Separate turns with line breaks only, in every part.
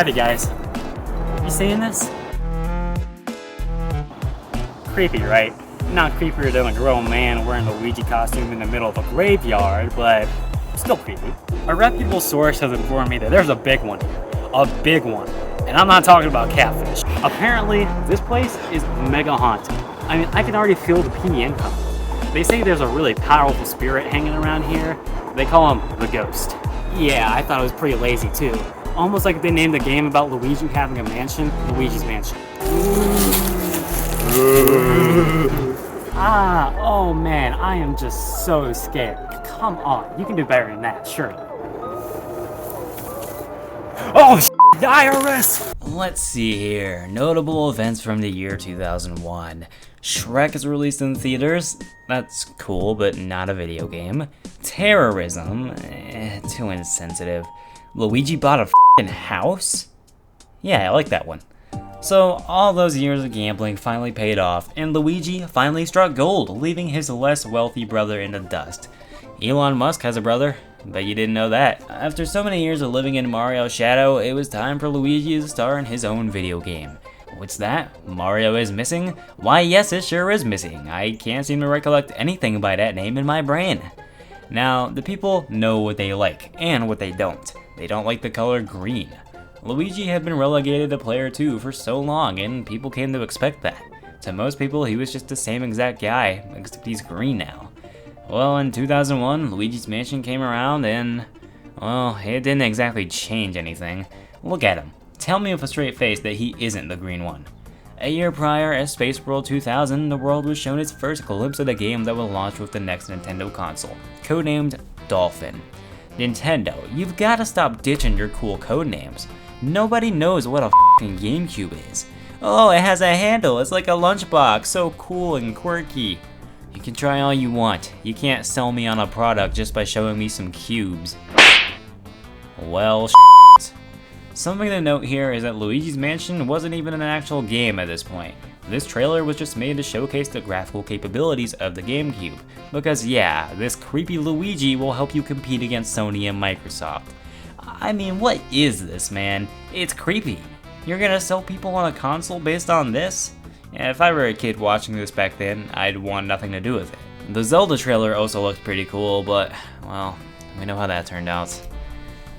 heavy, guys. You seeing this? Creepy, right? Not creepier than a grown man wearing a Luigi costume in the middle of a graveyard, but still creepy. A reputable source has informed me that there's a big one here. A big one. And I'm not talking about catfish. Apparently, this place is mega haunted. I mean, I can already feel the PN coming. They say there's a really powerful spirit hanging around here. They call him the Ghost. Yeah, I thought it was pretty lazy too. Almost like they named the game about Luigi having a mansion, Luigi's Mansion. Oh man, I am just so scared. Come on, you can do better than that, surely. Oh, the IRS!
Let's see here. Notable events from the year 2001. Shrek is released in theaters. That's cool, but not a video game. Terrorism. Too insensitive. Luigi bought a f***ing house? Yeah, I like that one. So, all those years of gambling finally paid off, and Luigi finally struck gold, leaving his less wealthy brother in the dust. Elon Musk has a brother. Bet you didn't know that. After so many years of living in Mario's shadow, it was time for Luigi to star in his own video game. What's that? Mario is missing? Why yes, it sure is missing. I can't seem to recollect anything by that name in my brain. Now, the people know what they like, and what they don't. They don't like the color green. Luigi had been relegated to player 2 for so long, and people came to expect that. To most people, he was just the same exact guy, except he's green now. Well, in 2001, Luigi's Mansion came around and, well, it didn't exactly change anything. Look at him. Tell me with a straight face that he isn't the green one. A year prior, at Space World 2000, the world was shown its first glimpse of the game that would launch with the next Nintendo console, codenamed Dolphin. Nintendo, you've gotta stop ditching your cool codenames. Nobody knows what a f***ing Gamecube is. Oh, it has a handle, it's like a lunchbox, so cool and quirky. You can try all you want. You can't sell me on a product just by showing me some cubes. Well, something to note here is that Luigi's Mansion wasn't even an actual game at this point. This trailer was just made to showcase the graphical capabilities of the Gamecube. Because yeah, this creepy Luigi will help you compete against Sony and Microsoft. I mean, what is this, man? It's creepy. You're gonna sell people on a console based on this? If I were a kid watching this back then, I'd want nothing to do with it. The Zelda trailer also looked pretty cool, but, well, we know how that turned out.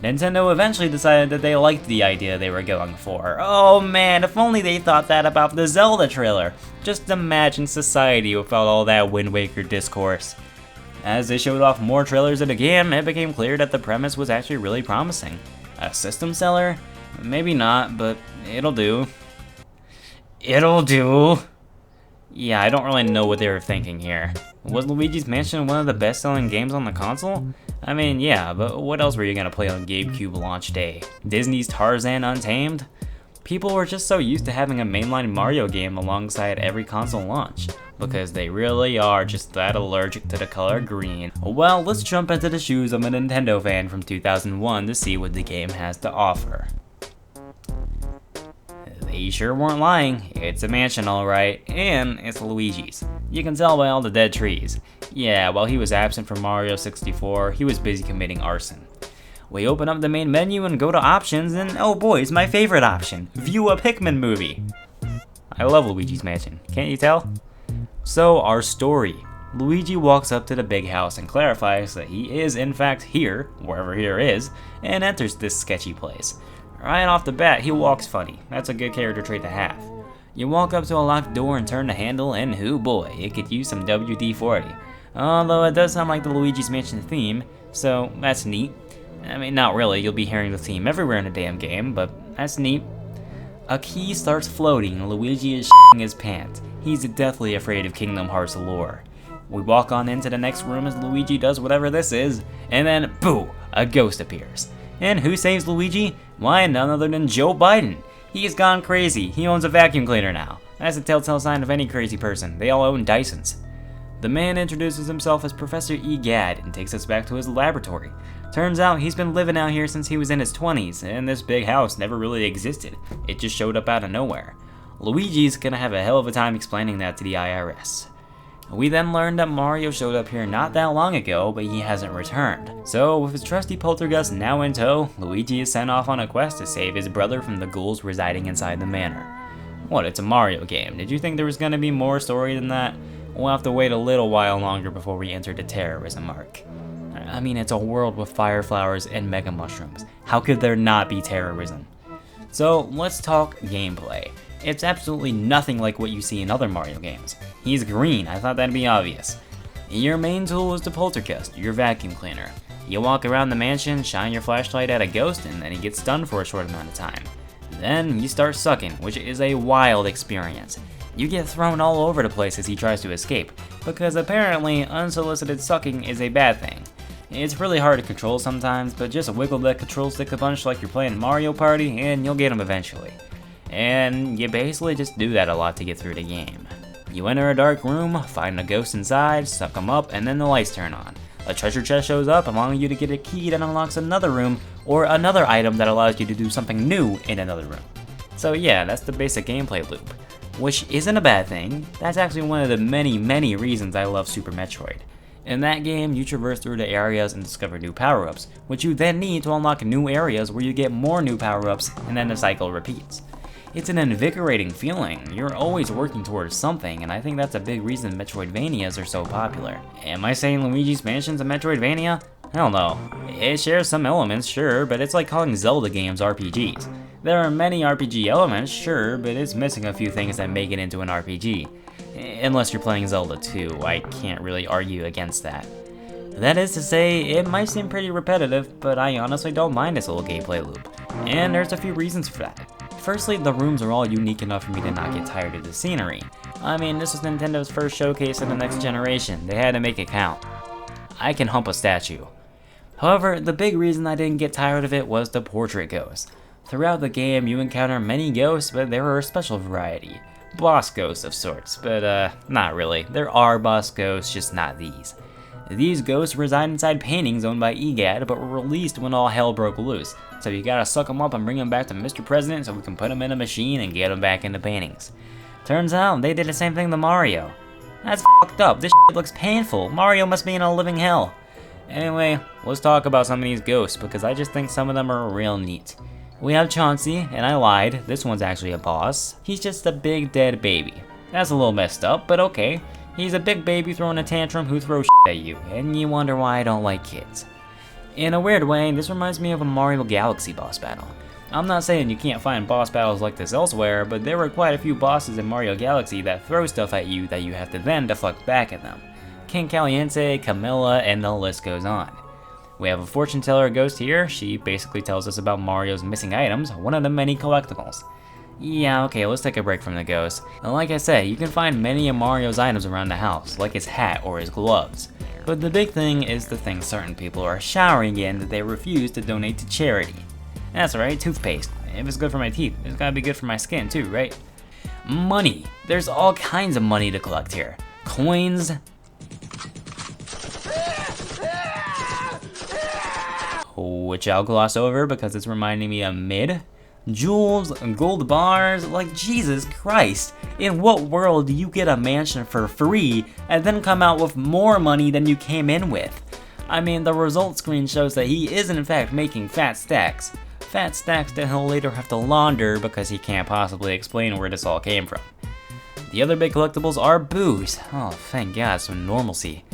Nintendo eventually decided that they liked the idea they were going for. Oh man, if only they thought that about the Zelda trailer. Just imagine society without all that Wind Waker discourse. As they showed off more trailers of the game, it became clear that the premise was actually really promising. A system seller? Maybe not, but it'll do. It'll do. Yeah, I don't really know what they were thinking here. Was Luigi's Mansion one of the best-selling games on the console? I mean, yeah, but what else were you gonna play on GameCube launch day? Disney's Tarzan Untamed? People were just so used to having a mainline Mario game alongside every console launch, because they really are just that allergic to the color green. Well, let's jump into the shoes of a Nintendo fan from 2001 to see what the game has to offer. They sure weren't lying. It's a mansion alright, and it's Luigi's. You can tell by all the dead trees. Yeah, while he was absent from Mario 64, he was busy committing arson. We open up the main menu and go to options, and oh boy, my favorite option, view a Pikmin movie. I love Luigi's Mansion, can't you tell? So, our story. Luigi walks up to the big house and clarifies that he is in fact here, wherever here is, and enters this sketchy place. Right off the bat, he walks funny. That's a good character trait to have. You walk up to a locked door and turn the handle, and hoo boy, it could use some WD-40. Although it does sound like the Luigi's Mansion theme, so that's neat. I mean, not really, you'll be hearing the theme everywhere in the damn game, but that's neat. A key starts floating, and Luigi is shitting his pants. He's deathly afraid of Kingdom Hearts lore. We walk on into the next room as Luigi does whatever this is, and then, boo, a ghost appears. And who saves Luigi? Why, none other than Joe Biden. He's gone crazy. He owns a vacuum cleaner now. That's a telltale sign of any crazy person. They all own Dysons. The man introduces himself as Professor E. Gadd and takes us back to his laboratory. Turns out he's been living out here since he was in his 20s, and this big house never really existed. It just showed up out of nowhere. Luigi's gonna have a hell of a time explaining that to the IRS. We then learned that Mario showed up here not that long ago, but he hasn't returned. So, with his trusty poltergeist now in tow, Luigi is sent off on a quest to save his brother from the ghouls residing inside the manor. What, it's a Mario game. Did you think there was gonna be more story than that? We'll have to wait a little while longer before we enter the terrorism arc. I mean, it's a world with fire flowers and mega mushrooms. How could there not be terrorism? So, let's talk gameplay. It's absolutely nothing like what you see in other Mario games. He's green, I thought that'd be obvious. Your main tool is the poltergeist, your vacuum cleaner. You walk around the mansion, shine your flashlight at a ghost, and then he gets stunned for a short amount of time. Then you start sucking, which is a wild experience. You get thrown all over the place as he tries to escape, because apparently unsolicited sucking is a bad thing. It's really hard to control sometimes, but just wiggle that control stick a bunch like you're playing Mario Party and you'll get him eventually. And you basically just do that a lot to get through the game. You enter a dark room, find a ghost inside, suck them up, and then the lights turn on. A treasure chest shows up, allowing you to get a key that unlocks another room, or another item that allows you to do something new in another room. So yeah, that's the basic gameplay loop. Which isn't a bad thing. That's actually one of the many reasons I love Super Metroid. In that game, you traverse through the areas and discover new power-ups, which you then need to unlock new areas where you get more new power-ups, and then the cycle repeats. It's an invigorating feeling. You're always working towards something, and I think that's a big reason Metroidvanias are so popular. Am I saying Luigi's Mansion's a Metroidvania? Hell no. It shares some elements, sure, but it's like calling Zelda games RPGs. There are many RPG elements, sure, but it's missing a few things that make it into an RPG. Unless you're playing Zelda 2, I can't really argue against that. That is to say, it might seem pretty repetitive, but I honestly don't mind this little gameplay loop. And there's a few reasons for that. Firstly, the rooms are all unique enough for me to not get tired of the scenery. I mean, this was Nintendo's first showcase in the next generation, they had to make it count. I can hump a statue. However, the big reason I didn't get tired of it was the portrait ghosts. Throughout the game, you encounter many ghosts, but there are a special variety. Boss ghosts of sorts, but not really. There are boss ghosts, just not these. These ghosts reside inside paintings owned by Gadd, but were released when all hell broke loose. So you gotta suck them up and bring them back to Mr. President so we can put them in a machine and get them back into paintings. Turns out, they did the same thing to Mario. That's fucked up, this shit looks painful. Mario must be in a living hell. Anyway, let's talk about some of these ghosts, because I just think some of them are real neat. We have Chauncey, and I lied, this one's actually a boss. He's just a big dead baby. That's a little messed up, but okay. He's a big baby throwing a tantrum who throws shit at you, and you wonder why I don't like kids. In a weird way, this reminds me of a Mario Galaxy boss battle. I'm not saying you can't find boss battles like this elsewhere, but there were quite a few bosses in Mario Galaxy that throw stuff at you that you have to then deflect back at them. King Caliente, Camilla, and the list goes on. We have a fortune teller ghost here. She basically tells us about Mario's missing items, one of the many collectibles. Yeah, okay, let's take a break from the ghost. And like I said, you can find many of Mario's items around the house, like his hat or his gloves. But the big thing is the things certain people are showering in that they refuse to donate to charity. That's right, toothpaste. If it's good for my teeth, it's gotta be good for my skin too, right? Money. There's all kinds of money to collect here. Coins, which I'll gloss over because it's reminding me of mid. Jewels, gold bars, like Jesus Christ. In what world do you get a mansion for free and then come out with more money than you came in with? I mean, the result screen shows that he is in fact making fat stacks. Fat stacks that he'll later have to launder because he can't possibly explain where this all came from. The other big collectibles are boos. Oh, thank God, some normalcy.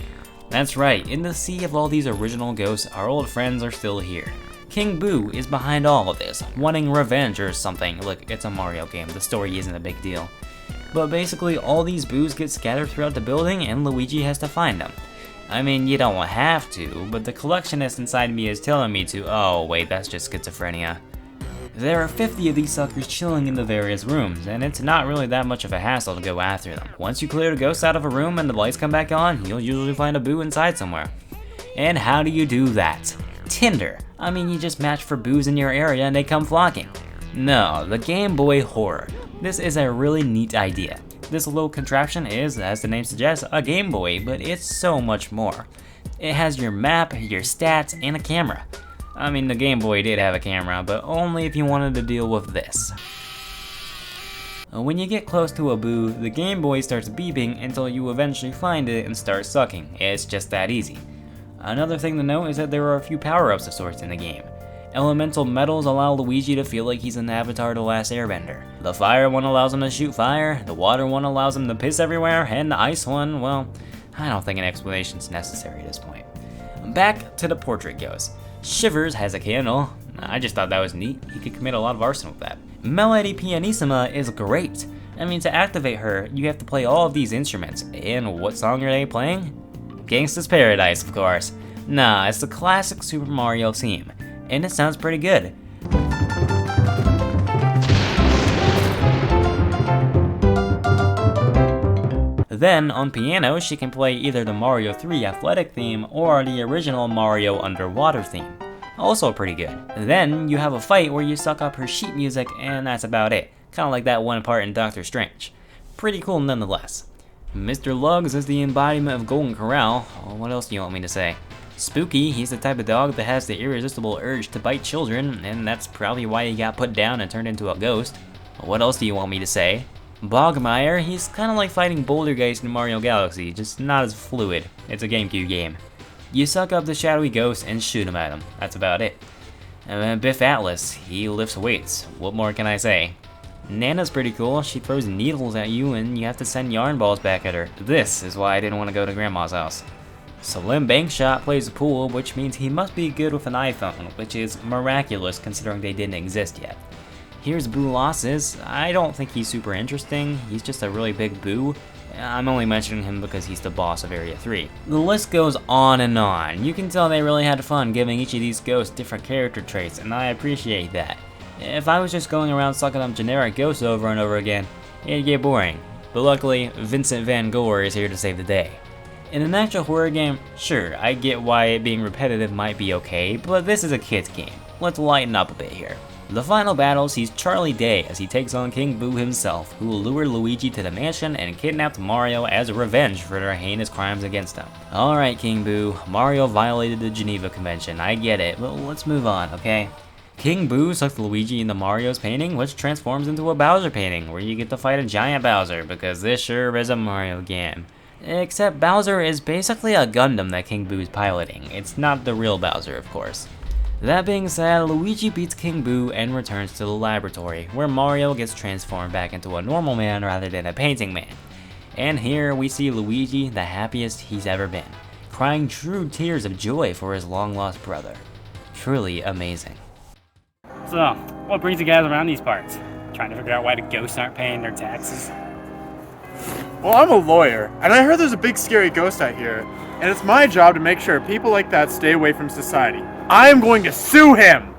That's right, in the sea of all these original ghosts, our old friends are still here. King Boo is behind all of this, wanting revenge or something. Look, it's a Mario game, the story isn't a big deal. But basically, all these boos get scattered throughout the building and Luigi has to find them. I mean, you don't have to, but the collectionist inside me is telling me to. Oh wait, that's just schizophrenia. There are 50 of these suckers chilling in the various rooms, and it's not really that much of a hassle to go after them. Once you clear the ghosts out of a room and the lights come back on, you'll usually find a boo inside somewhere. And how do you do that? Tinder. I mean, you just match for boos in your area and they come flocking. No, the Game Boy Horror. This is a really neat idea. This little contraption is, as the name suggests, a Game Boy, but it's so much more. It has your map, your stats, and a camera. I mean, the Game Boy did have a camera, but only if you wanted to deal with this. When you get close to a boo, the Game Boy starts beeping until you eventually find it and start sucking. It's just that easy. Another thing to note is that there are a few power-ups of sorts in the game. Elemental metals allow Luigi to feel like he's an Avatar The Last Airbender. The fire one allows him to shoot fire, the water one allows him to piss everywhere, and the ice one, well, I don't think an explanation's necessary at this point. Back to the portrait ghost. Shivers has a candle. I just thought that was neat. He could commit a lot of arson with that. Melody Pianissima is great. I mean, to activate her, you have to play all of these instruments. And what song are they playing? Gangsta's Paradise, of course. Nah, it's the classic Super Mario theme. And it sounds pretty good. Then, on piano, she can play either the Mario 3 athletic theme or the original Mario underwater theme. Also pretty good. Then, you have a fight where you suck up her sheet music, and that's about it. Kinda like that one part in Doctor Strange. Pretty cool nonetheless. Mr. Lugs is the embodiment of Golden Corral. Oh, what else do you want me to say? Spooky, he's the type of dog that has the irresistible urge to bite children, and that's probably why he got put down and turned into a ghost. What else do you want me to say? Bogmire, he's kinda like fighting Bouldergeist in Mario Galaxy, just not as fluid. It's a Gamecube game. You suck up the shadowy ghost and shoot him at him. That's about it. And then Biff Atlas, he lifts weights. What more can I say? Nana's pretty cool. She throws needles at you and you have to send yarn balls back at her. This is why I didn't want to go to Grandma's house. Slim Bankshot plays the pool, which means he must be good with an iPhone, which is miraculous considering they didn't exist yet. Here's Boo Losses. I don't think he's super interesting. He's just a really big boo. I'm only mentioning him because he's the boss of Area 3. The list goes on and on. You can tell they really had fun giving each of these ghosts different character traits, and I appreciate that. If I was just going around sucking up generic ghosts over and over again, it'd get boring. But luckily, Vincent Van Gogh is here to save the day. In an actual horror game, sure, I get why it being repetitive might be okay, but this is a kid's game. Let's lighten up a bit here. The final battle sees Charlie Day as he takes on King Boo himself, who lured Luigi to the mansion and kidnapped Mario as a revenge for their heinous crimes against him. Alright King Boo, Mario violated the Geneva Convention, I get it, but let's move on, okay? King Boo sucks Luigi into Mario's painting, which transforms into a Bowser painting, where you get to fight a giant Bowser, because this sure is a Mario game. Except Bowser is basically a Gundam that King Boo's piloting. It's not the real Bowser, of course. That being said, Luigi beats King Boo and returns to the laboratory, where Mario gets transformed back into a normal man rather than a painting man. And here we see Luigi, the happiest he's ever been, crying true tears of joy for his long-lost brother. Truly amazing.
So, what brings you guys around these parts? Trying to figure out why the ghosts aren't paying their taxes?
Well, I'm a lawyer, and I heard there's a big scary ghost out here, and it's my job to make sure people like that stay away from society. I am going to sue him!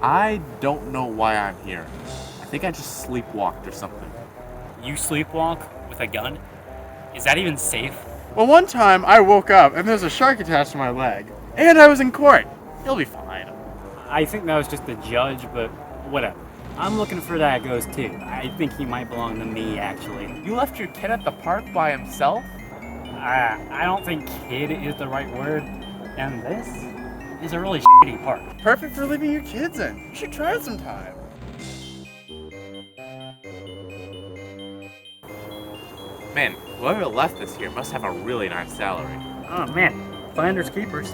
I don't know why I'm here. I think I just sleepwalked or something.
You sleepwalk with a gun? Is that even safe?
Well, one time I woke up and there's a shark attached to my leg, and I was in court. He'll be fine.
I think that was just the judge, but whatever. I'm looking for that ghost too. I think he might belong to me, actually.
You left your kid at the park by himself?
I don't think kid is the right word, and this is a really shitty park.
Perfect for leaving your kids in. You should try it sometime.
Man, whoever left this here must have a really nice salary.
Oh man, finders keepers.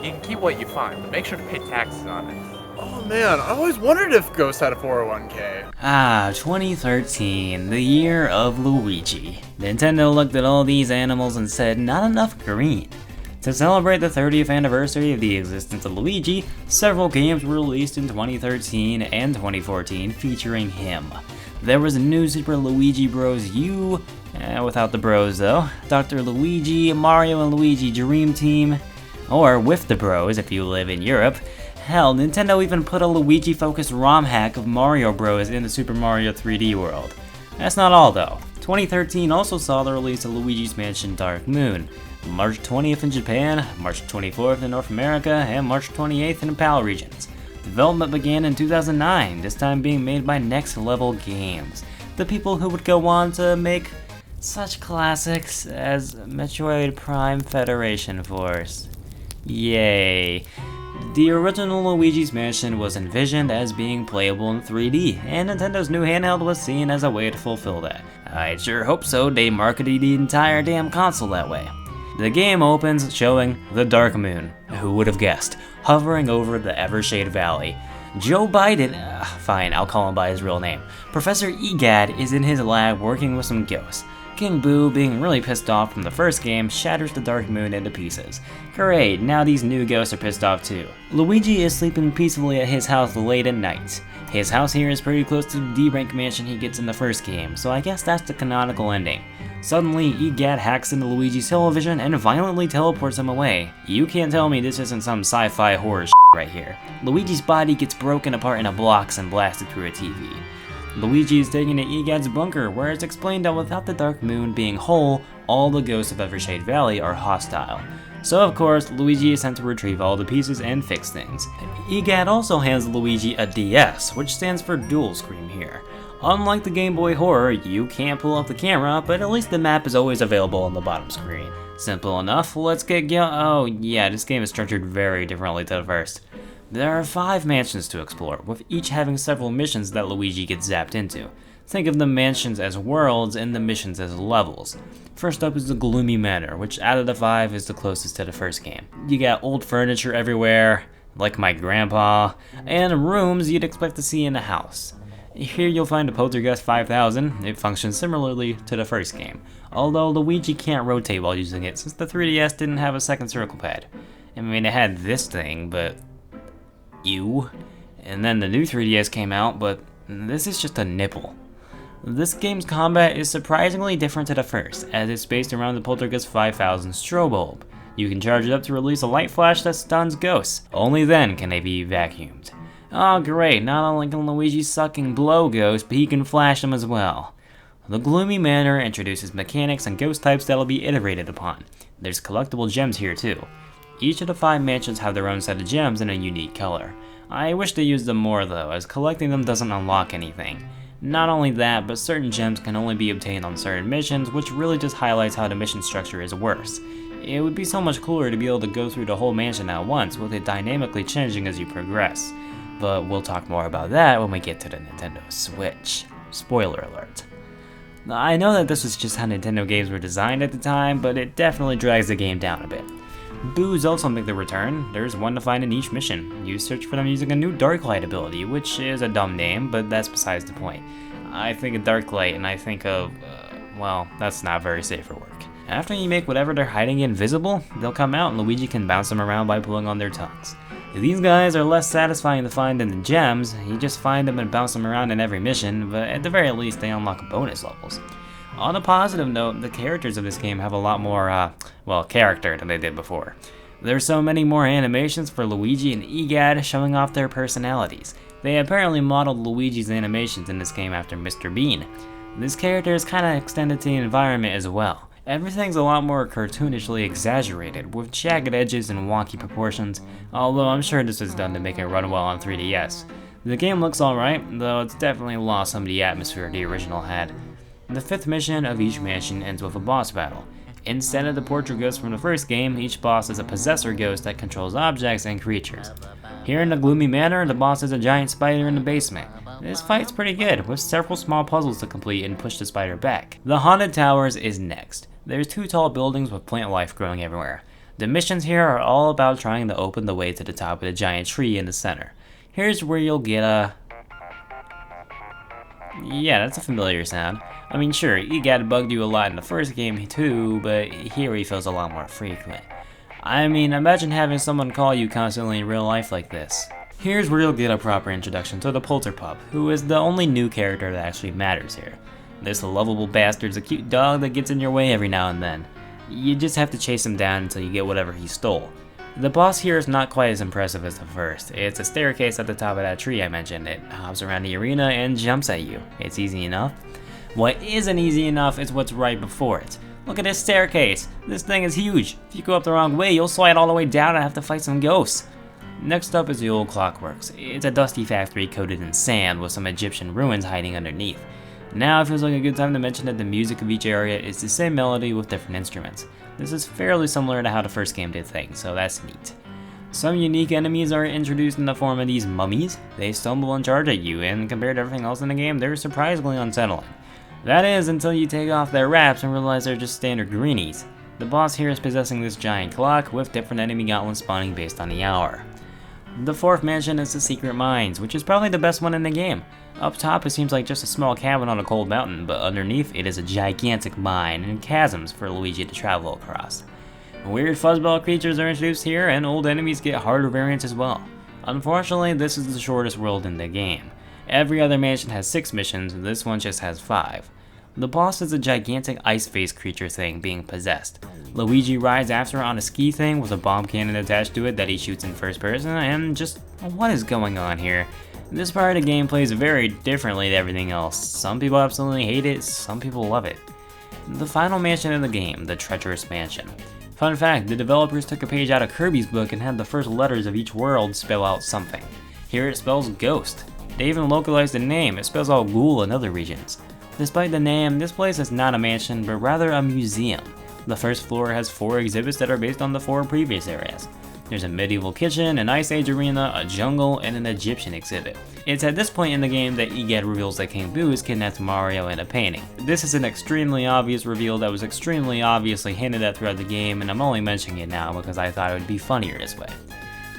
You can keep what you find, but make sure to pay taxes on it.
Oh man, I always wondered if ghosts had a 401k.
2013, the year of Luigi. Nintendo looked at all these animals and said, not enough green. To celebrate the 30th anniversary of the existence of Luigi, several games were released in 2013 and 2014 featuring him. There was New Super Luigi Bros. U, without the bros though, Dr. Luigi, Mario and Luigi Dream Team, or with the bros if you live in Europe. Hell, Nintendo even put a Luigi-focused ROM hack of Mario Bros. In the Super Mario 3D World. That's not all though. 2013 also saw the release of Luigi's Mansion Dark Moon, March 20th in Japan, March 24th in North America, and March 28th in the PAL regions. Development began in 2009, this time being made by Next Level Games, the people who would go on to make such classics as Metroid Prime Federation Force. Yay. The original Luigi's Mansion was envisioned as being playable in 3D, and Nintendo's new handheld was seen as a way to fulfill that. I sure hope so. They marketed the entire damn console that way. The game opens showing the Dark Moon, who would have guessed, hovering over the Evershade Valley. Joe Biden, fine, I'll call him by his real name, Professor Gadd is in his lab working with some ghosts. King Boo, being really pissed off from the first game, shatters the Dark Moon into pieces. Great, now these new ghosts are pissed off too. Luigi is sleeping peacefully at his house late at night. His house here is pretty close to the D-rank mansion he gets in the first game, so I guess that's the canonical ending. Suddenly, Gadd hacks into Luigi's television and violently teleports him away. You can't tell me this isn't some sci-fi horror shit right here. Luigi's body gets broken apart into blocks and blasted through a TV. Luigi is taken to Gadd's bunker, where it's explained that without the Dark Moon being whole, all the ghosts of Evershade Valley are hostile. So of course, Luigi is sent to retrieve all the pieces and fix things. Gadd also hands Luigi a DS, which stands for Dual Screen here. Unlike the Game Boy Horror, you can't pull up the camera, but at least the map is always available on the bottom screen. Simple enough, let's get oh yeah, this game is structured very differently to the first. There are 5 mansions to explore, with each having several missions that Luigi gets zapped into. Think of the mansions as worlds and the missions as levels. First up is the Gloomy Manor, which out of the 5 is the closest to the first game. You got old furniture everywhere, like my grandpa, and rooms you'd expect to see in a house. Here you'll find a Poltergeist 5000, it functions similarly to the first game, although Luigi can't rotate while using it since the 3DS didn't have a second circle pad. I mean, it had this thing, but ew. And then the new 3DS came out, but this is just a nipple. This game's combat is surprisingly different to the first, as it's based around the Poltergeist 5000 strobe bulb. You can charge it up to release a light flash that stuns ghosts. Only then can they be vacuumed. Oh great, not only can Luigi suck and blow ghosts, but he can flash them as well. The Gloomy Manor introduces mechanics and ghost types that'll be iterated upon. There's collectible gems here too. Each of the 5 mansions have their own set of gems in a unique color. I wish they used them more though, as collecting them doesn't unlock anything. Not only that, but certain gems can only be obtained on certain missions, which really just highlights how the mission structure is worse. It would be so much cooler to be able to go through the whole mansion at once, with it dynamically changing as you progress. But we'll talk more about that when we get to the Nintendo Switch. Spoiler alert. I know that this was just how Nintendo games were designed at the time, but it definitely drags the game down a bit. Boos also make their return. There's one to find in each mission. You search for them using a new Darklight ability, which is a dumb name, but that's besides the point. I think of Darklight and I think of, well, that's not very safe for work. After you make whatever they're hiding invisible, they'll come out and Luigi can bounce them around by pulling on their tongues. These guys are less satisfying to find than the gems. You just find them and bounce them around in every mission, but at the very least they unlock bonus levels. On a positive note, the characters of this game have a lot more, character than they did before. There's so many more animations for Luigi and Gadd showing off their personalities. They apparently modeled Luigi's animations in this game after Mr. Bean. This character is kinda extended to the environment as well. Everything's a lot more cartoonishly exaggerated, with jagged edges and wonky proportions, although I'm sure this was done to make it run well on 3DS. The game looks alright, though it's definitely lost some of the atmosphere the original had. The 5th mission of each mansion ends with a boss battle. Instead of the portrait ghost from the first game, each boss is a possessor ghost that controls objects and creatures. Here in the Gloomy Manor, the boss is a giant spider in the basement. This fight's pretty good, with several small puzzles to complete and push the spider back. The Haunted Towers is next. There's 2 tall buildings with plant life growing everywhere. The missions here are all about trying to open the way to the top of the giant tree in the center. Here's where you'll get a... Yeah, that's a familiar sound. I mean sure, Gadd bugged you a lot in the first game too, but here he feels a lot more frequent. I mean, imagine having someone call you constantly in real life like this. Here's where you'll get a proper introduction to the Polterpup, who is the only new character that actually matters here. This lovable bastard's a cute dog that gets in your way every now and then. You just have to chase him down until you get whatever he stole. The boss here is not quite as impressive as the first. It's a staircase at the top of that tree I mentioned. It hops around the arena and jumps at you. It's easy enough. What isn't easy enough is what's right before it. Look at this staircase. This thing is huge. If you go up the wrong way, you'll slide all the way down and have to fight some ghosts. Next up is the old Clockworks. It's a dusty factory coated in sand with some Egyptian ruins hiding underneath. Now it feels like a good time to mention that the music of each area is the same melody with different instruments. This is fairly similar to how the first game did things, so that's neat. Some unique enemies are introduced in the form of these mummies. They stumble and charge at you, and compared to everything else in the game, they're surprisingly unsettling. That is, until you take off their wraps and realize they're just standard greenies. The boss here is possessing this giant clock, with different enemy gauntlets spawning based on the hour. The fourth mansion is the Secret Mines, which is probably the best one in the game. Up top it seems like just a small cabin on a cold mountain, but underneath it is a gigantic mine and chasms for Luigi to travel across. Weird fuzzball creatures are introduced here, and old enemies get harder variants as well. Unfortunately, this is the shortest world in the game. Every other mansion has 6 missions, and this one just has 5. The boss is a gigantic ice-faced creature thing being possessed. Luigi rides after on a ski thing with a bomb cannon attached to it that he shoots in first person, and just, what is going on here? This part of the game plays very differently to everything else. Some people absolutely hate it, some people love it. The final mansion in the game, the Treacherous Mansion. Fun fact, the developers took a page out of Kirby's book and had the first letters of each world spell out something. Here it spells ghost. They even localized the name, it spells out ghoul in other regions. Despite the name, this place is not a mansion, but rather a museum. The first floor has 4 exhibits that are based on the 4 previous areas. There's a medieval kitchen, an Ice Age arena, a jungle, and an Egyptian exhibit. It's at this point in the game that Gadd reveals that King Boo has kidnapped Mario in a painting. This is an extremely obvious reveal that was extremely obviously hinted at throughout the game, and I'm only mentioning it now because I thought it would be funnier this way.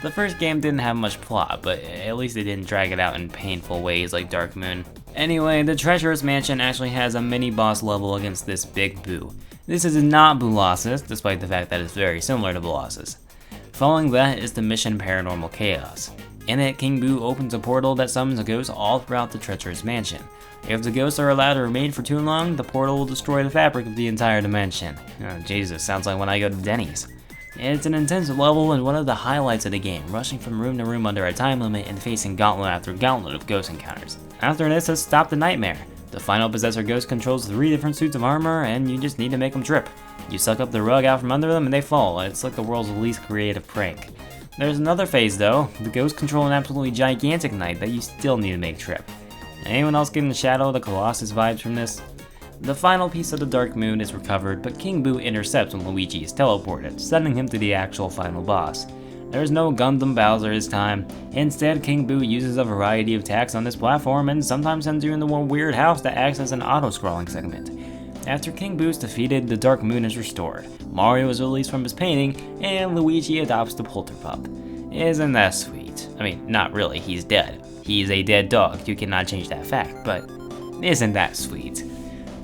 The first game didn't have much plot, but at least they didn't drag it out in painful ways like Dark Moon. Anyway, the Treacherous Mansion actually has a mini-boss level against this Big Boo. This is not Boolossus, despite the fact that it's very similar to Boolossus. Following that is the mission Paranormal Chaos. In it, King Boo opens a portal that summons ghosts all throughout the Treacherous Mansion. If the ghosts are allowed to remain for too long, the portal will destroy the fabric of the entire dimension. Oh, Jesus, sounds like when I go to Denny's. It's an intense level and one of the highlights of the game, rushing from room to room under a time limit and facing gauntlet after gauntlet of ghost encounters. After this is Stop the Nightmare. The final possessor ghost controls 3 different suits of armor, and you just need to make them trip. You suck up the rug out from under them and they fall. It's like the world's least creative prank. There's another phase though. The ghosts control an absolutely gigantic knight that you still need to make trip. Anyone else getting the Shadow of the Colossus vibes from this? The final piece of the Dark Moon is recovered, but King Boo intercepts when Luigi is teleported, sending him to the actual final boss. There's no Gundam Bowser this time. Instead, King Boo uses a variety of attacks on this platform and sometimes sends you into one weird house that acts as an auto-scrolling segment. After King Boo is defeated, the Dark Moon is restored. Mario is released from his painting, and Luigi adopts the Polterpup. Isn't that sweet? I mean, not really, he's dead. He's a dead dog, you cannot change that fact, but isn't that sweet?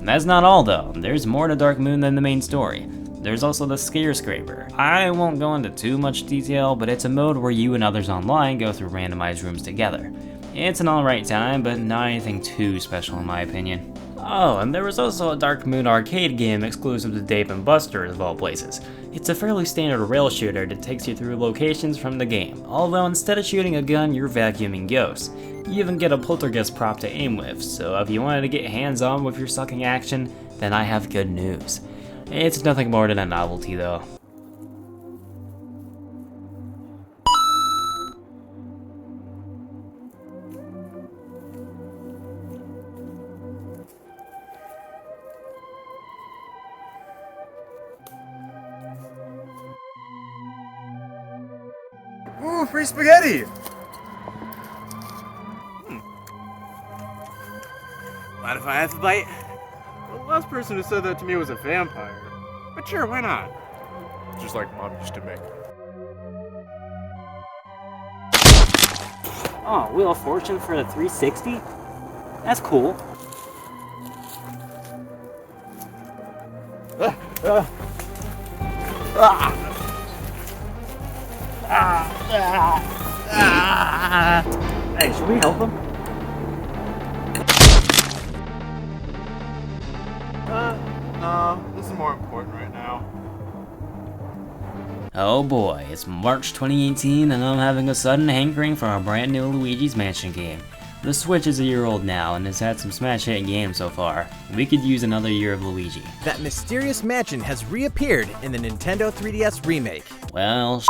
That's not all though, there's more to Dark Moon than the main story. There's also the Scare Scraper. I won't go into too much detail, but it's a mode where you and others online go through randomized rooms together. It's an alright time, but not anything too special in my opinion. Oh, and there was also a Dark Moon arcade game exclusive to Dave & Buster's of all places. It's a fairly standard rail shooter that takes you through locations from the game, although instead of shooting a gun, you're vacuuming ghosts. You even get a poltergeist prop to aim with, so if you wanted to get hands-on with your sucking action, then I have good news. It's nothing more than a novelty though.
Ooh, free spaghetti! Mind if I have a bite? The last person who said that to me was a vampire. But sure, why not?
Just like Mom used to make.
Oh, Wheel of Fortune for the 360? That's cool. Hey, should we help him?
No, this is more important right now.
Oh boy, it's March 2018 and I'm having a sudden hankering for a brand new Luigi's Mansion game. The Switch is a year old now and has had some smash hit games so far. We could use another year of Luigi.
That mysterious mansion has reappeared in the Nintendo 3DS Remake.
Well,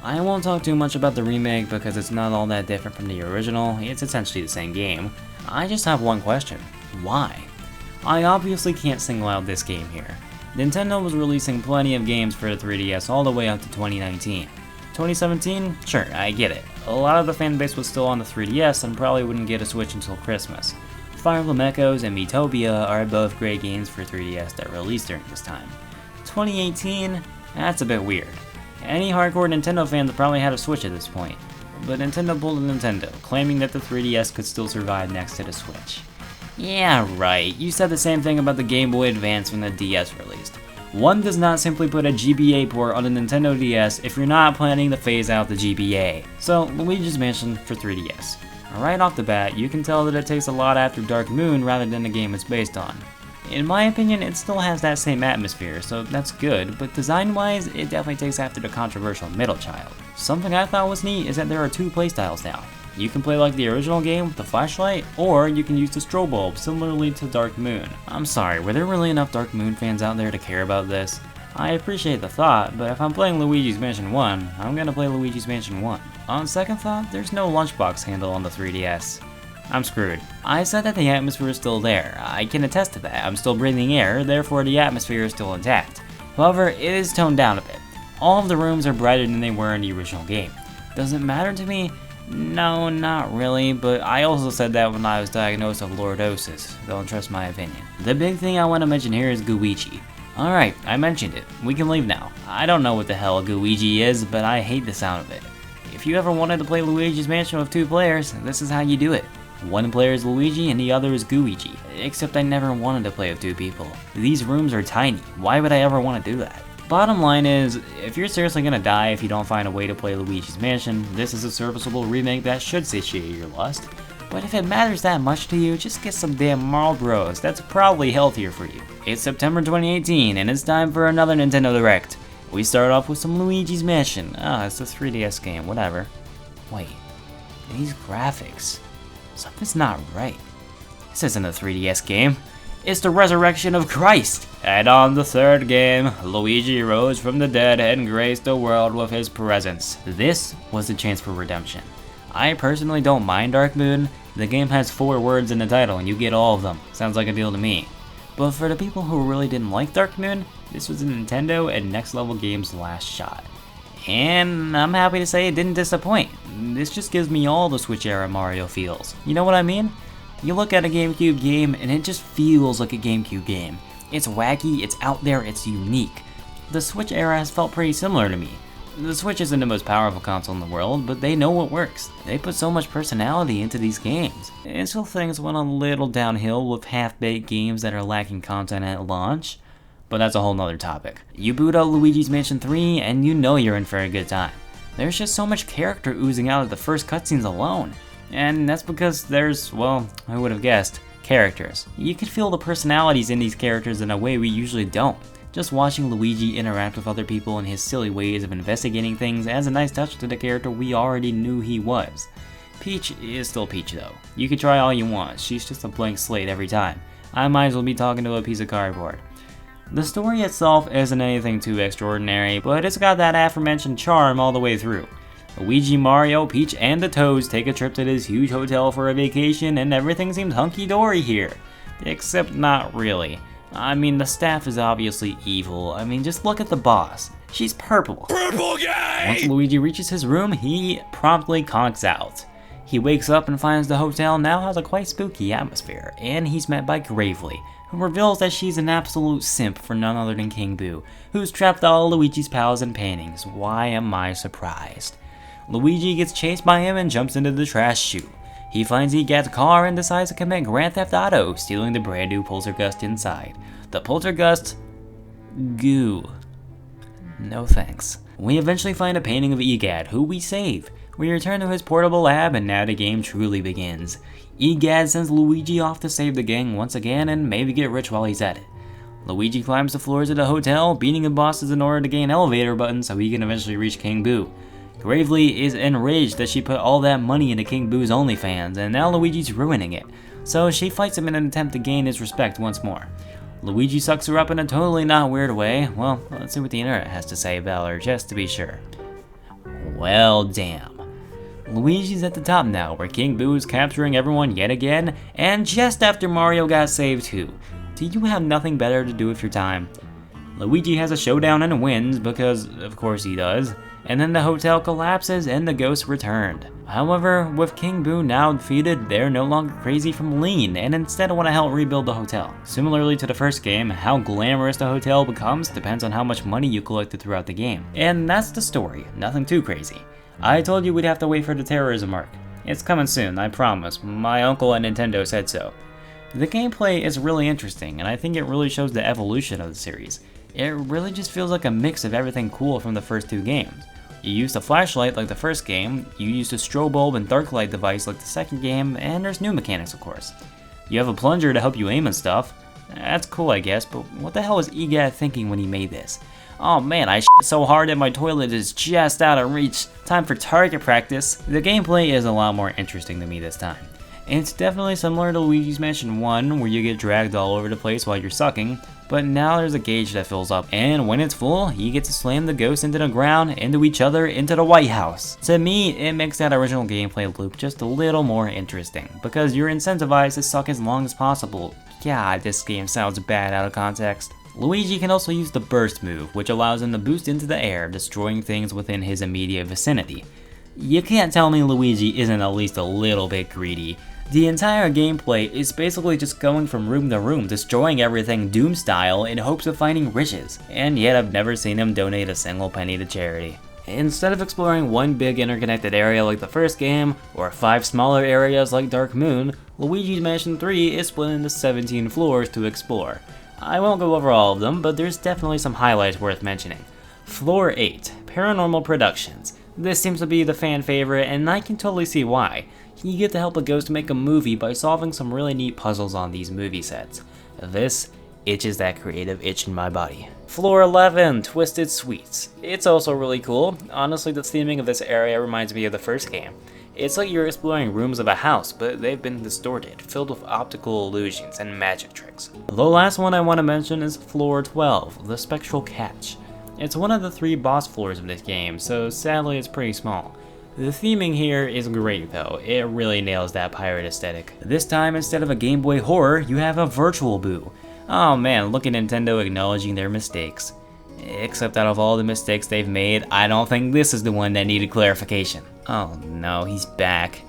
I won't talk too much about the remake because it's not all that different from the original, it's essentially the same game. I just have one question. Why? I obviously can't single out this game here. Nintendo was releasing plenty of games for the 3DS all the way up to 2019. 2017? Sure, I get it. A lot of the fan base was still on the 3DS and probably wouldn't get a Switch until Christmas. Fire Emblem Echoes and Miitopia are both great games for 3DS that released during this time. 2018? That's a bit weird. Any hardcore Nintendo fan that probably had a Switch at this point. But Nintendo pulled a Nintendo, claiming that the 3DS could still survive next to the Switch. Yeah, right, you said the same thing about the Game Boy Advance when the DS released. One does not simply put a GBA port on the Nintendo DS if you're not planning to phase out the GBA. So, Luigi's Mansion for 3DS. Right off the bat, you can tell that it takes a lot after Dark Moon rather than the game it's based on. In my opinion, it still has that same atmosphere, so that's good, but design-wise, it definitely takes after the controversial Middle Child. Something I thought was neat is that there are two playstyles now. You can play like the original game with the flashlight, or you can use the strobe bulb, similarly to Dark Moon. I'm sorry, were there really enough Dark Moon fans out there to care about this? I appreciate the thought, but if I'm playing Luigi's Mansion 1, I'm gonna play Luigi's Mansion 1. On second thought, there's no lunchbox handle on the 3DS. I'm screwed. I said that the atmosphere is still there. I can attest to that. I'm still breathing air, therefore the atmosphere is still intact. However, it is toned down a bit. All of the rooms are brighter than they were in the original game. Does it matter to me? No, not really, but I also said that when I was diagnosed with lordosis. Don't trust my opinion. The big thing I want to mention here is Luigi. Alright, I mentioned it. We can leave now. I don't know what the hell Luigi is, but I hate the sound of it. If you ever wanted to play Luigi's Mansion with two players, this is how you do it. One player is Luigi and the other is Luigi. Except I never wanted to play with two people. These rooms are tiny. Why would I ever want to do that? Bottom line is, if you're seriously gonna die if you don't find a way to play Luigi's Mansion, this is a serviceable remake that should satiate your lust. But if it matters that much to you, just get some damn Marlboros, that's probably healthier for you. It's September 2018 and it's time for another Nintendo Direct. We start off with some Luigi's Mansion. It's a 3DS game, whatever. Wait, these graphics. Something's not right. This isn't a 3DS game. It's the resurrection of Christ. And on the third game, Luigi rose from the dead and graced the world with his presence. This was the chance for redemption. I personally don't mind Dark Moon. The game has 4 words in the title and you get all of them. Sounds like a deal to me. But for the people who really didn't like Dark Moon, this was a Nintendo and Next Level Games' last shot. And I'm happy to say it didn't disappoint. This just gives me all the Switch era Mario feels. You know what I mean? You look at a Gamecube game and it just feels like a Gamecube game. It's wacky, it's out there, it's unique. The Switch era has felt pretty similar to me. The Switch isn't the most powerful console in the world, but they know what works. They put so much personality into these games. Until things went a little downhill with half-baked games that are lacking content at launch. But that's a whole nother topic. You boot up Luigi's Mansion 3 and you know you're in for a good time. There's just so much character oozing out of the first cutscenes alone. And that's because there's, well, I would have guessed, characters. You can feel the personalities in these characters in a way we usually don't. Just watching Luigi interact with other people and his silly ways of investigating things adds a nice touch to the character we already knew he was. Peach is still Peach though. You can try all you want, she's just a blank slate every time. I might as well be talking to a piece of cardboard. The story itself isn't anything too extraordinary, but it's got that aforementioned charm all the way through. Luigi, Mario, Peach, and the Toads take a trip to this huge hotel for a vacation and everything seems hunky-dory here. Except not really. I mean, the staff is obviously evil. I mean, just look at the boss. She's purple. Purple guy! Once Luigi reaches his room, he promptly conks out. He wakes up and finds the hotel now has a quite spooky atmosphere, and he's met by Gravely, who reveals that she's an absolute simp for none other than King Boo, who's trapped all Luigi's pals and paintings. Why am I surprised? Luigi gets chased by him and jumps into the trash chute. He finds Gadd's car and decides to commit Grand Theft Auto, stealing the brand new Poltergust inside. The Poltergust... goo. No thanks. We eventually find a painting of Gadd, who we save. We return to his portable lab and now the game truly begins. Gadd sends Luigi off to save the gang once again and maybe get rich while he's at it. Luigi climbs the floors of the hotel, beating the bosses in order to gain elevator buttons so he can eventually reach King Boo. Gravely is enraged that she put all that money into King Boo's OnlyFans, and now Luigi's ruining it, so she fights him in an attempt to gain his respect once more. Luigi sucks her up in a totally not weird way. Well, let's see what the internet has to say about her, just to be sure. Well, damn. Luigi's at the top now, where King Boo is capturing everyone yet again, and just after Mario got saved too. Do you have nothing better to do with your time? Luigi has a showdown and wins because, of course he does, and then the hotel collapses and the ghosts returned. However, with King Boo now defeated, they're no longer crazy from lean and instead want to help rebuild the hotel. Similarly to the first game, how glamorous the hotel becomes depends on how much money you collected throughout the game. And that's the story, nothing too crazy. I told you we'd have to wait for the terrorism arc. It's coming soon, I promise. My uncle at Nintendo said so. The gameplay is really interesting, and I think it really shows the evolution of the series. It really just feels like a mix of everything cool from the first two games. You used a flashlight like the first game, you used a strobe bulb and dark light device like the second game, and there's new mechanics of course. You have a plunger to help you aim and stuff. That's cool I guess, but what the hell was Gadd thinking when he made this? Oh man, I shit so hard that my toilet is just out of reach. Time for target practice. The gameplay is a lot more interesting to me this time. It's definitely similar to Luigi's Mansion 1 where you get dragged all over the place while you're sucking, but now there's a gauge that fills up, and when it's full, you get to slam the ghosts into the ground, into each other, into the White House. To me, it makes that original gameplay loop just a little more interesting, because you're incentivized to suck as long as possible. God, this game sounds bad out of context. Luigi can also use the burst move, which allows him to boost into the air, destroying things within his immediate vicinity. You can't tell me Luigi isn't at least a little bit greedy. The entire gameplay is basically just going from room to room, destroying everything Doom style in hopes of finding riches, and yet I've never seen him donate a single penny to charity. Instead of exploring one big interconnected area like the first game, or 5 smaller areas like Dark Moon, Luigi's Mansion 3 is split into 17 floors to explore. I won't go over all of them, but there's definitely some highlights worth mentioning. Floor 8, Paranormal Productions. This seems to be the fan favorite, and I can totally see why. You get to help a ghost make a movie by solving some really neat puzzles on these movie sets. This itches that creative itch in my body. Floor 11, Twisted Sweets. It's also really cool. Honestly, the theming of this area reminds me of the first game. It's like you're exploring rooms of a house, but they've been distorted, filled with optical illusions and magic tricks. The last one I want to mention is Floor 12, the Spectral Catch. It's one of the 3 boss floors of this game, so sadly it's pretty small. The theming here is great though, it really nails that pirate aesthetic. This time, instead of a Game Boy horror, you have a Virtual Boo. Oh man, look at Nintendo acknowledging their mistakes. Except out of all the mistakes they've made, I don't think this is the one that needed clarification. Oh no, he's back.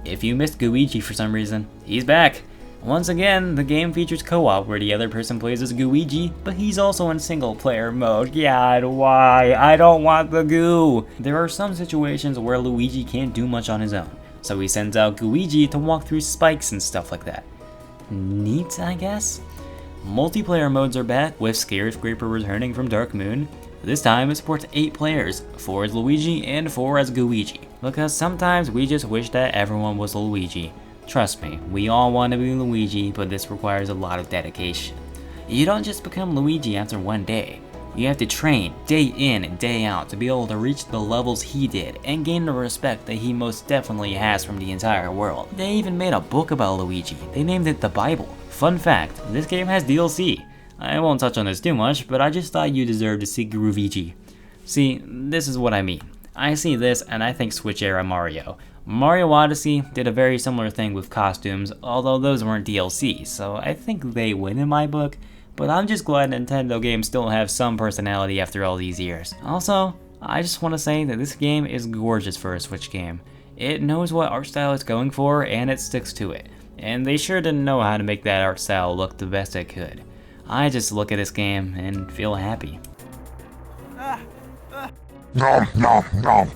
If you missed Luigi for some reason, he's back. Once again, the game features co-op where the other person plays as Luigi, but he's also in single player mode. God, why? I don't want the goo! There are some situations where Luigi can't do much on his own, so he sends out Luigi to walk through spikes and stuff like that. Neat, I guess? Multiplayer modes are back, with Scare Scraper returning from Dark Moon. This time it supports 8 players, 4 as Luigi and 4 as Luigi, because sometimes we just wish that everyone was Luigi. Trust me, we all want to be Luigi, but this requires a lot of dedication. You don't just become Luigi after one day. You have to train day in and day out to be able to reach the levels he did and gain the respect that he most definitely has from the entire world. They even made a book about Luigi. They named it the Bible. Fun fact, this game has DLC. I won't touch on this too much, but I just thought you deserved to see Groovigi. See, this is what I mean. I see this and I think Switch era Mario. Mario Odyssey did a very similar thing with costumes, although those weren't DLC, so I think they win in my book, but I'm just glad Nintendo games still have some personality after all these years. Also, I just want to say that this game is gorgeous for a Switch game. It knows what art style it's going for and it sticks to it, and they sure didn't know how to make that art style look the best it could. I just look at this game and feel happy.
Nom nom nom.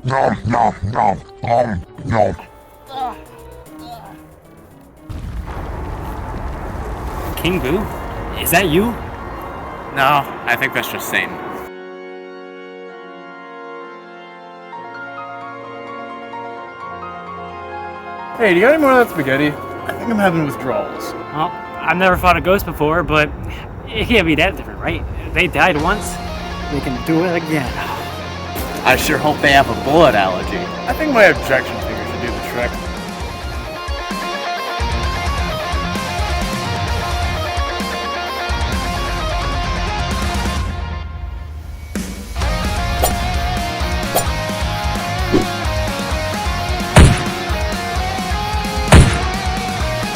Nom nom nom nom nom.
King Boo? Is that you?
No, I think that's just Satan.
Hey, do you got any more of that spaghetti? I think I'm having withdrawals.
Well, I've never fought a ghost before, but it can't be that different, right? They died once, they can do it again.
I sure hope they have a bullet allergy.
I think my objection finger should do the trick.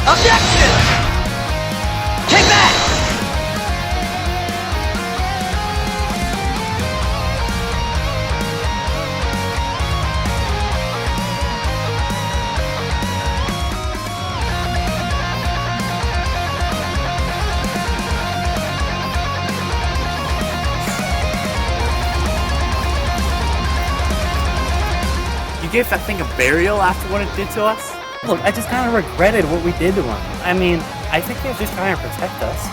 Objection! Take that!
gave that thing a burial after what it did to us?
Look, I just kind of regretted what we did to him. I mean, I think he was just trying to protect us.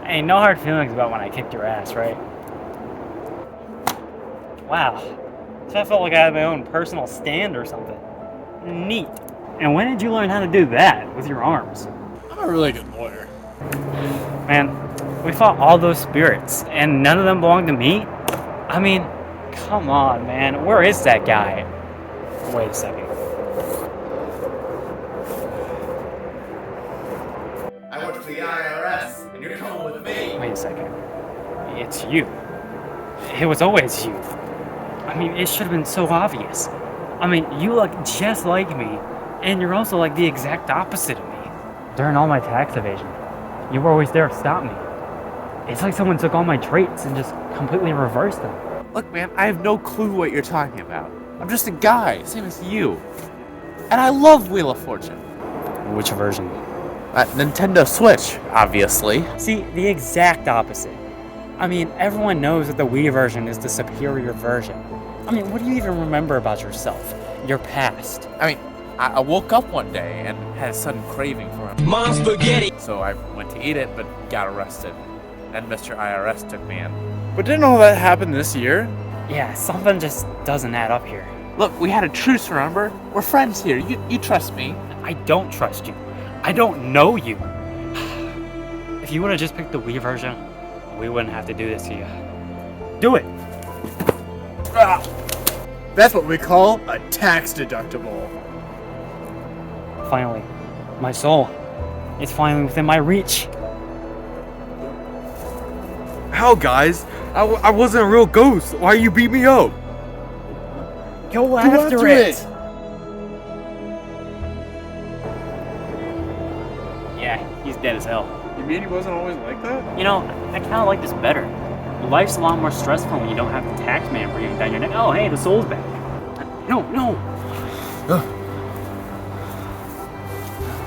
Hey, no hard feelings about when I kicked your ass, right? Wow. So I felt like I had my own personal stand or something. Neat. And when did you learn how to do that with your arms?
I'm a really good lawyer.
Man, we fought all those spirits, and none of them belong to me? I mean, come on, man. Where is that guy? Wait a second.
I work for the IRS, and you're coming with me.
Wait a second. It's you. It was always you. I mean, it should have been so obvious. I mean, you look just like me, and you're also like the exact opposite of me. During all my tax evasion, you were always there to stop me. It's like someone took all my traits and just completely reversed them.
Look, man, I have no clue what you're talking about. I'm just a guy, same as you. And I love Wheel of Fortune.
Which version?
Nintendo Switch, obviously.
See, the exact opposite. I mean, everyone knows that the Wii version is the superior version. I mean, what do you even remember about yourself? Your past?
I mean, I woke up one day and had a sudden craving for
Mom spaghetti.
So I went to eat it, but got arrested. And Mr. IRS took me in.
But didn't all that happen this year?
Yeah, something just doesn't add up here.
Look, we had a truce, remember? We're friends here. You trust me.
I don't trust you. I don't know you. If you would have just picked the Wii version, we wouldn't have to do this to you. Do it!
Ah, that's what we call a tax deductible.
Finally, my soul. It's finally within my reach.
How, guys? I wasn't a real ghost. Why you beat me up?
Go after it! Yeah, he's dead as hell.
You mean he wasn't always like that?
You know, I kind of like this better. Life's a lot more stressful when you don't have the tax man breathing down your neck. Oh, hey, the soul's back. No.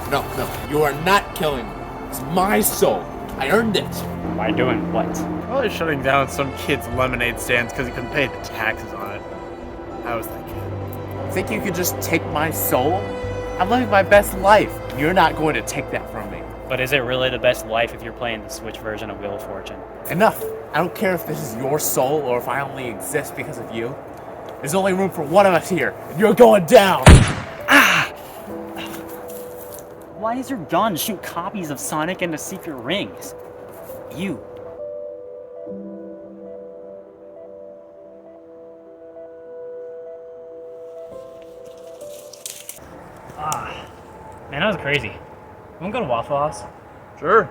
No, you are not killing me. It's my soul. I earned it.
By doing what?
Probably shutting down some kid's lemonade stands because he couldn't pay the taxes on it. I was that kid.
Think you could just take my soul? I'm living my best life. You're not going to take that from me.
But is it really the best life if you're playing the Switch version of Wheel of Fortune?
Enough. I don't care if this is your soul or if I only exist because of you. There's only room for one of us here, and you're going down.
Why does your gun shoot copies of Sonic and the Secret Rings? You. Man, that was crazy. You wanna go to Waffle House?
Sure.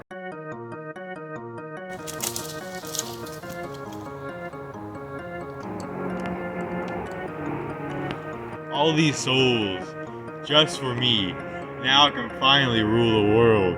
All these souls, just for me. Now I can finally rule the world.